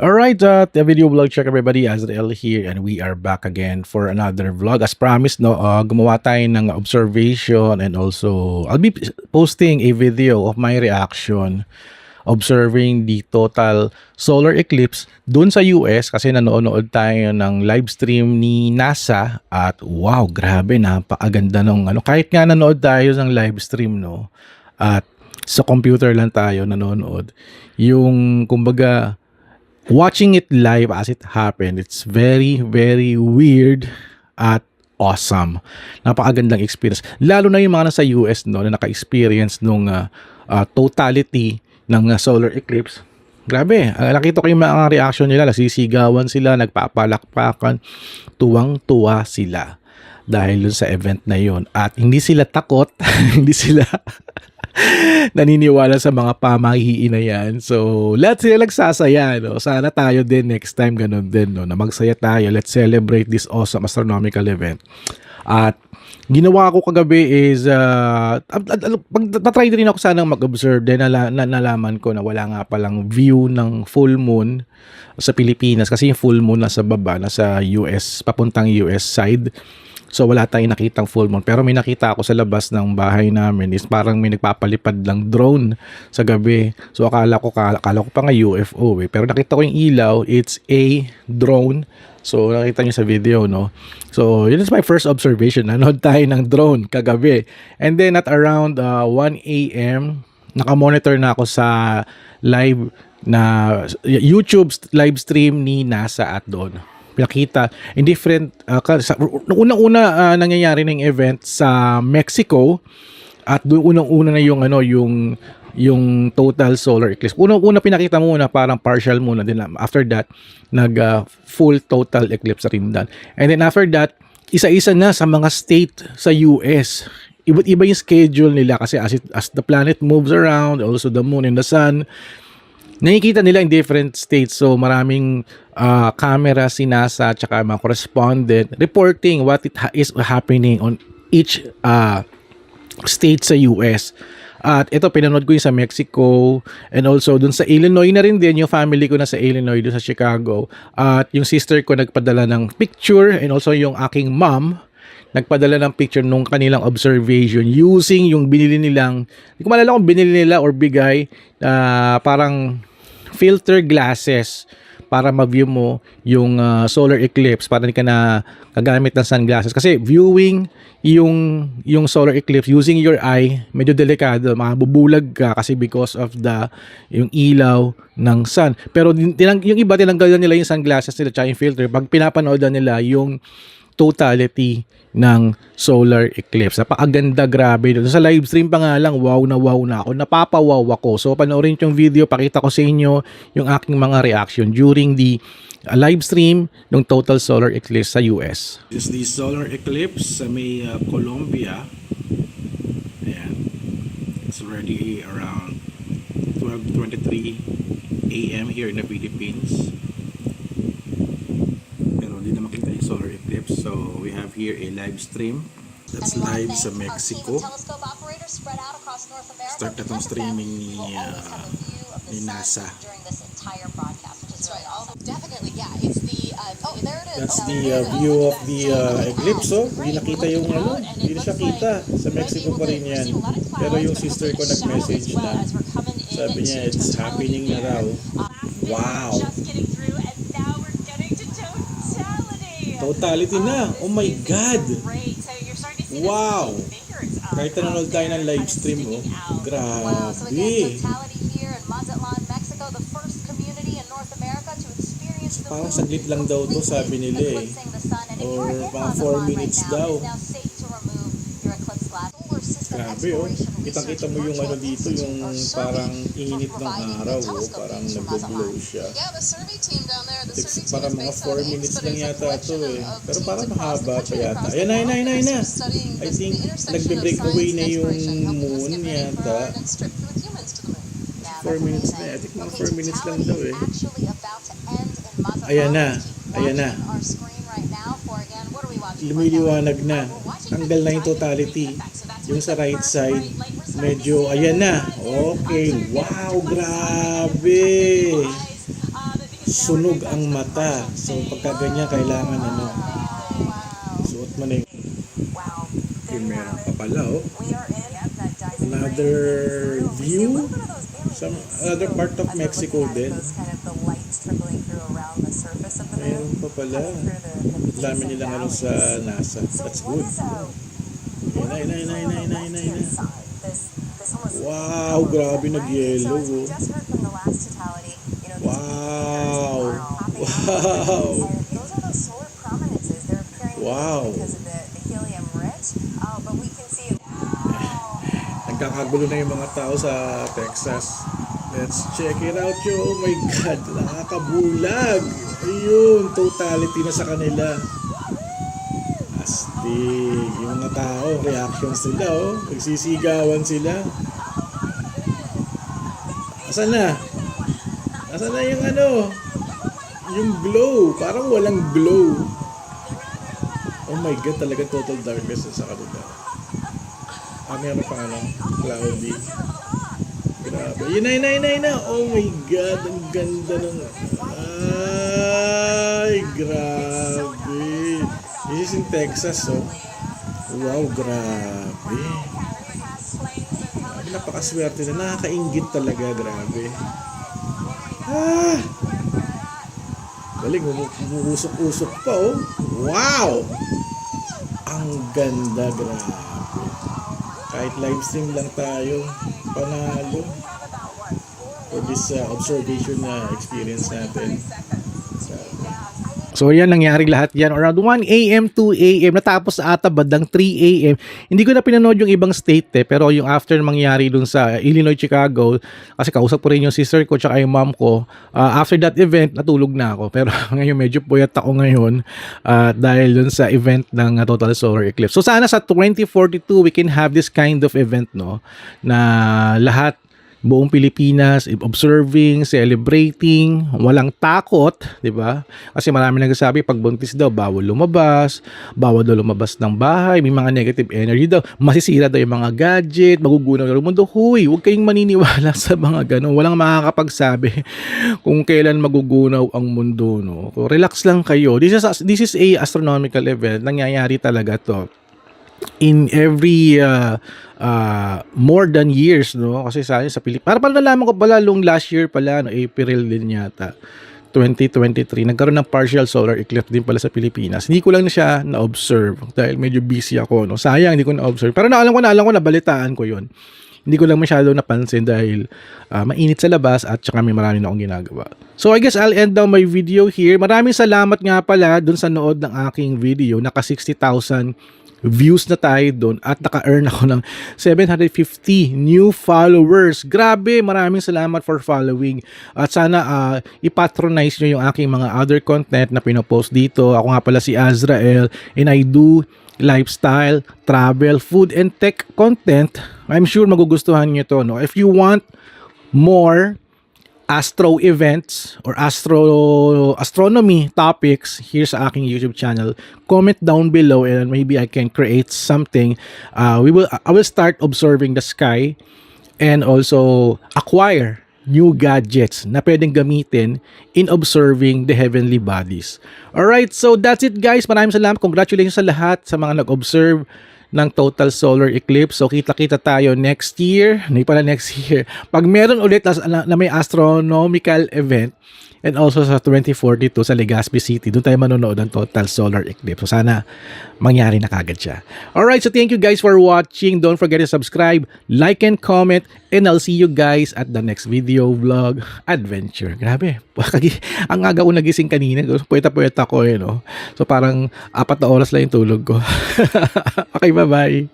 Alright, the video vlog check everybody, Azrael here and we are back again for another vlog. As promised, no, gumawa tayo ng observation and also I'll be posting a video of my reaction observing the total solar eclipse dun sa US kasi nanonood tayo ng live stream ni NASA at wow, grabe, napakaganda nung kahit nga nanood tayo ng live stream, no, at sa computer lang tayo nanonood, yung kumbaga watching it live as it happened, it's very, very weird at awesome. Napakagandang experience. Lalo na yung mga nasa US, no, na naka-experience nung totality ng solar eclipse. Grabe, nakita ko yung mga reaction nila, nasisigawan sila, nagpapalakpakan, tuwang-tuwa sila dahil dun sa event na yon. At hindi sila takot, hindi sila naniniwala sa mga pamahiin na yan. So, lahat sila nagsasaya, no? Sana tayo din next time ganun din, no? Na magsaya tayo. Let's celebrate this awesome astronomical event. At ginawa ko kagabi is patry din ako sanang mag-observe din nalaman ko na wala nga palang view ng full moon sa Pilipinas kasi yung full moon nasa baba, nasa US, papuntang US side. So wala tayong nakitang full moon, pero may nakita ako sa labas ng bahay namin is parang may nagpapalipad lang drone sa gabi. So akala ko pa nga UFO pero nakita ko yung ilaw, it's a drone. So nakita niyo sa video, no. So yun is my first observation. Nanood tayo ng drone kagabi. And then at around 1 AM, nakamonitor na ako sa live na YouTube live stream ni NASA at doon. Pinakita in different unang-una nangyayari ng event sa Mexico at doon unang-una na yung total solar eclipse. Unang-una pinakita muna parang partial muna, din after that nag full total eclipse rin dan. And then after that, isa-isa na sa mga state sa US. Iba't iba yung schedule nila kasi as the planet moves around, also the moon and the sun, nakikita nila in different states. So maraming camera si NASA at saka mga correspondent reporting what is happening on each state sa US. At ito, pinanood ko yung sa Mexico and also dun sa Illinois na rin din. Yung family ko na sa Illinois, dun sa Chicago. At yung sister ko nagpadala ng picture and also yung aking mom nagpadala ng picture nung kanilang observation using yung binili nilang, hindi ko malala kung binili nila or bigay, parang filter glasses para ma-view mo yung solar eclipse, para hindi ka na gagamit ng sunglasses kasi viewing yung solar eclipse using your eye medyo delikado, mabubulag ka kasi because of yung ilaw ng sun. Pero yung iba tinanggal nila yung sunglasses nila at yung filter pag pinapanood nila yung totality ng solar eclipse. Napakaganda, grabe. Sa live stream pa nga lang, wow na ako. Napapawaw ako. So, panoorin yung video, pakita ko sa inyo yung aking mga reaction during the live stream ng total solar eclipse sa US. This is the solar eclipse sa may Colombia. Ayan. It's already around 12:23 AM here in the Philippines. Hindi na makita yung solar eclipse. So we have here a live stream that's live sa Mexico. Start na itong streaming ni NASA. That's the view of the eclipse. So hindi nakita yung hindi na siya kita. Sa Mexico pa rin yan. Pero yung sister ko nag-message na, sabi niya it's happening na raw. Wow, totality na. Oh my God. Wow. Kahit nanonood tayo ng live stream, grabe. So, parang saglit lang daw to, sabi nila or mga 4 minutes daw. Grabe, kitang-kita mo yung dito, yung parang init ng araw, parang nag-glow siya. Parang mga 4 minutes lang yata ito pero parang mahaba pa yata. Ayan na. I think nagbe-break away na yung moon yata. 4 minutes na. I think mga 4 minutes lang daw Ayan na. Lumiliwanag na. Tanggal na yung totality. Yung sa right side, medyo, ayan na. Okay, wow, grabe. sunog ang mata. So pagka ganyan, kailangan suot mo na yung okay, meron pa pala another view, some other part of Mexico din. Meron pa pala. Dami nilang sa NASA. That's good. Wow, grabe nag-yellow. Wow. Wow. Wow. Nagkakagulo na yung mga tao sa Texas. Let's check it out, yo. Oh my God, nakakabulag. Ayun, totality na sa kanila. Astig. Yung mga tao, reactions nila, nagsisigawan sila. Asan na? Asan na yung yung glow? Parang walang glow. Oh my God, talaga total darkness sa kanila. Meron pa cloudy. Grabe. Yun na. Oh my God, ang ganda ng... Ay, grabe. This is in Texas, Wow, grabe. Napakaswerte na. Nakakaingit talaga, grabe. Galing, umuusok-usok pa, Wow! Ang ganda, grabe. Kahit live stream lang tayo, panalo for this observation experience natin. So yan, nangyari lahat yan around 1 a.m. 2 a.m. natapos ata bandang 3 a.m. Hindi ko na pinanood yung ibang state pero yung after mangyari dun sa Illinois, Chicago, kasi kausap ko rin yung sister ko tsaka yung mom ko, after that event natulog na ako, pero ngayon medyo puyat ako ngayon dahil dun sa event ng total solar eclipse. So sana sa 2042 we can have this kind of event, na lahat buong Pilipinas observing, celebrating, walang takot, 'di ba? Kasi marami nagsasabi pag buntis daw bawal lumabas ng bahay, may mga negative energy daw, masisira daw yung mga gadget, magugunaw daw yung mundo. Huy, huwag kayong maniniwala sa mga ganun. Walang makakapagsabi kung kailan magugunaw ang mundo, So, relax lang kayo. This is a astronomical event. Nangyayari talaga 'to in every more than years, kasi sa Pilipinas. Para nalaman ko pala last year pala, April din yata 2023, nagkaroon ng partial solar eclipse din pala sa Pilipinas. Hindi ko lang siya na-observe dahil medyo busy ako, sayang hindi ko na-observe, pero alam ko nabalitaan ko yon. Hindi ko lang masyado napansin dahil mainit sa labas at saka may marami na akong ginagawa. So I guess I'll end down my video here. Maraming salamat nga pala dun sa nood ng aking video. Naka 60,000 views na tayo doon at naka-earn ako ng 750 new followers. Grabe, maraming salamat for following. At sana ipatronize nyo yung aking mga other content na pinopost dito. Ako nga pala si Azrael and I do lifestyle, travel, food, and tech content. I'm sure magugustuhan nyo to. If you want more astro events or astronomy topics here sa aking YouTube channel, comment down below and maybe I can create something. I will start observing the sky and also acquire new gadgets na pwedeng gamitin in observing the heavenly bodies. Alright, so that's it guys. Maraming salamat. Congratulations sa lahat sa mga nag-observe ng total solar eclipse. So kita-kita tayo next year. Hindi pala next year. Pag meron ulit na may astronomical event, and also sa 2042 sa Legazpi City, doon tayo manonood ng total solar eclipse. So sana mangyari na kagad siya. Alright, so thank you guys for watching. Don't forget to subscribe, like, and comment. And I'll see you guys at the next video, vlog, adventure. Grabe, ang aga ko nagising kanina. Puweta-puweta ko, So parang 4 na oras lang yung tulog ko. Okay, bye-bye.